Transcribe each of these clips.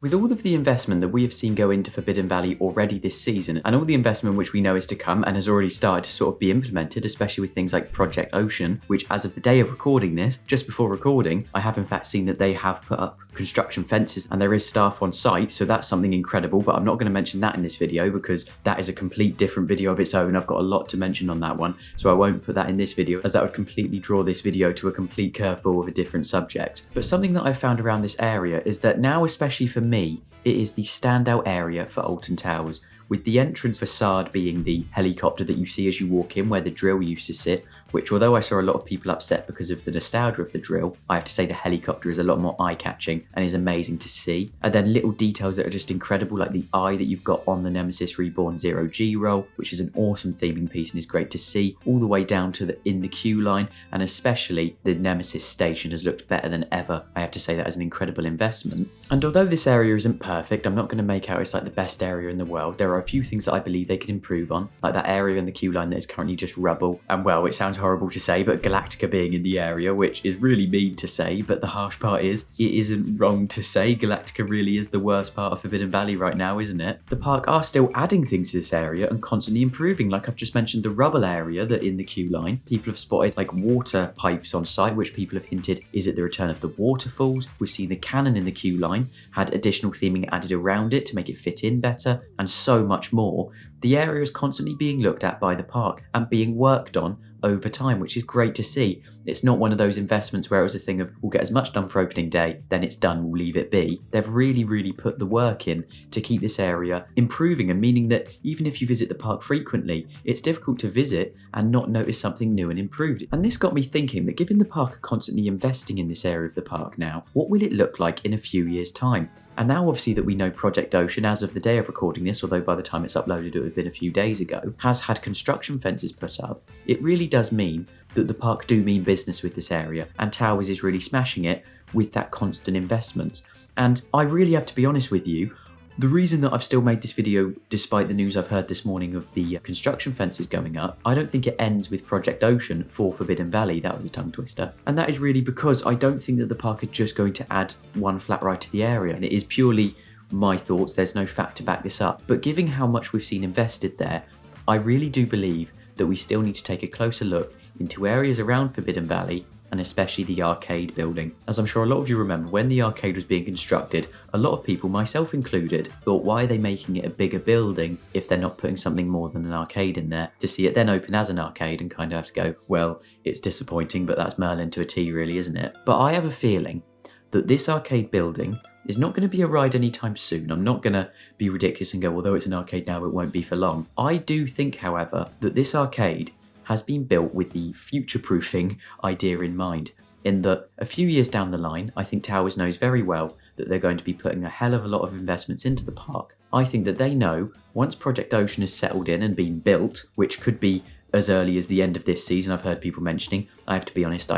With all of the investment that we have seen go into Forbidden Valley already this season, and all the investment which we know is to come and has already started to sort of be implemented, especially with things like Project Ocean, which as of the day of recording this, just before recording, I have in fact seen that they have put up construction fences and there is staff on site, so that's something incredible, but I'm not going to mention that in this video because that is a complete different video of its own. I've got a lot to mention on that one, so I won't put that in this video as that would completely draw this video to a complete curveball of a different subject. But something that I've found around this area is that now, especially for me, it is the standout area for Alton Towers, with the entrance facade being the helicopter that you see as you walk in where the drill used to sit, which although I saw a lot of people upset because of the nostalgia of the drill, I have to say the helicopter is a lot more eye-catching and is amazing to see. And then little details that are just incredible, like the eye that you've got on the Nemesis Reborn 0G roll, which is an awesome theming piece and is great to see, all the way down to in the queue line, and especially the Nemesis station has looked better than ever. I have to say that is an incredible investment. And although this area isn't perfect, I'm not going to make out it's like the best area in the world. There are a few things that I believe they could improve on, like that area in the queue line that is currently just rubble, and well, it sounds horrible to say, but Galactica being in the area, which is really mean to say, but the harsh part is, it isn't wrong to say. Galactica really is the worst part of Forbidden Valley right now, isn't it? The park are still adding things to this area and constantly improving, like I've just mentioned the rubble area that in the queue line, people have spotted like water pipes on site, which people have hinted is it the return of the waterfalls. We've seen the cannon in the queue line had additional theming added around it to make it fit in better, and so much more. The area is constantly being looked at by the park and being worked on over time, which is great to see. It's not one of those investments where it was a thing of we'll get as much done for opening day, then it's done, we'll leave it be. They've really put the work in to keep this area improving, and meaning that even if you visit the park frequently, it's difficult to visit and not notice something new and improved. And this got me thinking that given the park are constantly investing in this area of the park now, what will it look like in a few years' time? And now obviously that we know Project Ocean, as of the day of recording this, although by the time it's uploaded it would have been a few days ago, has had construction fences put up, it really does mean that the park do mean business with this area, and Towers is really smashing it with that constant investment. And I really have to be honest with you, the reason that I've still made this video despite the news I've heard this morning of the construction fences going up, I don't think it ends with Project Ocean for Forbidden Valley. That was a tongue twister. And that is really because I don't think that the park are just going to add one flat ride to the area, and it is purely my thoughts, there's no fact to back this up. But given how much we've seen invested there, I really do believe that we still need to take a closer look into areas around Forbidden Valley, and especially the arcade building. As I'm sure a lot of you remember, when the arcade was being constructed, a lot of people, myself included, thought why are they making it a bigger building if they're not putting something more than an arcade in there, to see it then open as an arcade and kind of have to go, well, it's disappointing, but that's Merlin to a T really, isn't it? But I have a feeling that this arcade building is not going to be a ride anytime soon. I'm not going to be ridiculous and go, although it's an arcade now, it won't be for long. I do think, however, that this arcade has been built with the future-proofing idea in mind, in that a few years down the line, I think Towers knows very well that they're going to be putting a hell of a lot of investments into the park. I think that they know once Project Ocean has settled in and been built, which could be as early as the end of this season, I've heard people mentioning. I have to be honest,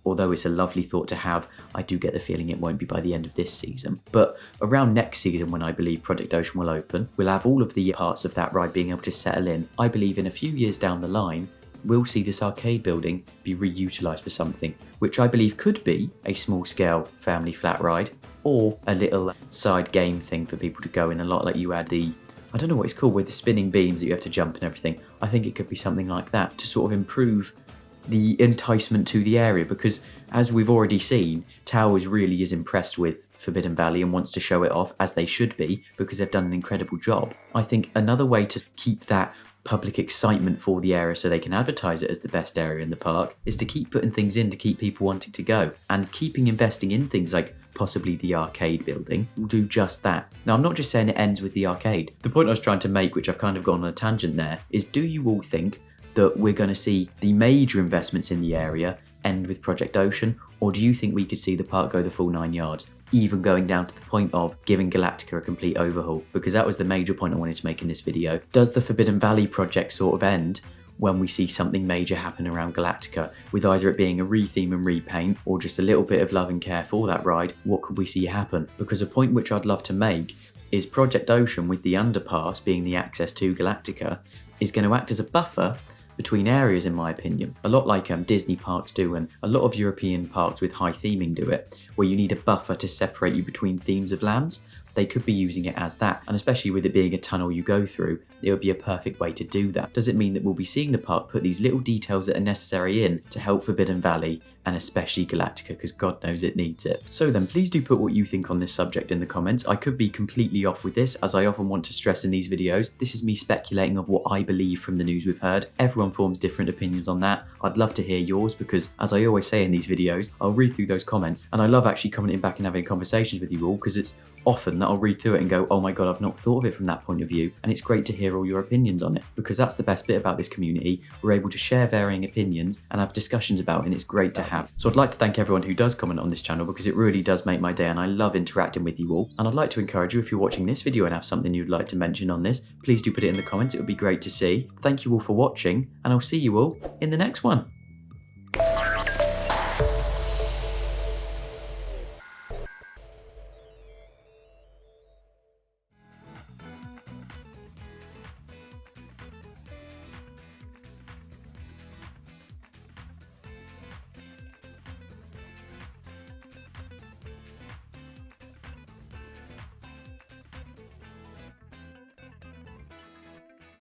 although it's a lovely thought to have, I do get the feeling it won't be by the end of this season. But around next season, when I believe Project Ocean will open, we'll have all of the parts of that ride being able to settle in. I believe in a few years down the line, we'll see this arcade building be reutilised for something, which I believe could be a small-scale family flat ride, or a little side game thing for people to go in a lot, like you had the, I don't know what it's called, with the spinning beams that you have to jump and everything. I think it could be something like that to sort of improve the enticement to the area, because as we've already seen, Towers really is impressed with Forbidden Valley and wants to show it off, as they should be, because they've done an incredible job. I think another way to keep that public excitement for the area so they can advertise it as the best area in the park is to keep putting things in to keep people wanting to go, and keeping investing in things like possibly the arcade building will do just that. Now, I'm not just saying it ends with the arcade. The point I was trying to make, which I've kind of gone on a tangent there, is do you all think that we're going to see the major investments in the area end with Project Ocean, or do you think we could see the park go the full 9 yards, even going down to the point of giving Galactica a complete overhaul? Because that was the major point I wanted to make in this video. Does the Forbidden Valley project sort of end when we see something major happen around Galactica, with either it being a retheme and repaint or just a little bit of love and care for that ride? What could we see happen? Because a point which I'd love to make is Project Ocean, with the underpass being the access to Galactica, is going to act as a buffer between areas, in my opinion. A lot like Disney parks do, and a lot of European parks with high theming do it, where you need a buffer to separate you between themes of lands. they could be using it as that. And especially with it being a tunnel you go through, it would be a perfect way to do that. Does it mean that we'll be seeing the park put these little details that are necessary in to help Forbidden Valley, and especially Galactica, because God knows it needs it? So then please do put what you think on this subject in the comments. I could be completely off with this, as I often want to stress in these videos. This is me speculating of what I believe from the news we've heard. Everyone forms different opinions on that. I'd love to hear yours, because as I always say in these videos, I'll read through those comments, and I love actually commenting back and having conversations with you all, because it's often that I'll read through it and go, oh my God, I've not thought of it from that point of view. And it's great to hear all your opinions on it, because that's the best bit about this community. We're able to share varying opinions and have discussions about it, and it's great to have. So I'd like to thank everyone who does comment on this channel, because it really does make my day, and I love interacting with you all. And I'd like to encourage you, if you're watching this video and have something you'd like to mention on this, please do put it in the comments. It would be great to see. Thank you all for watching, and I'll see you all in the next one.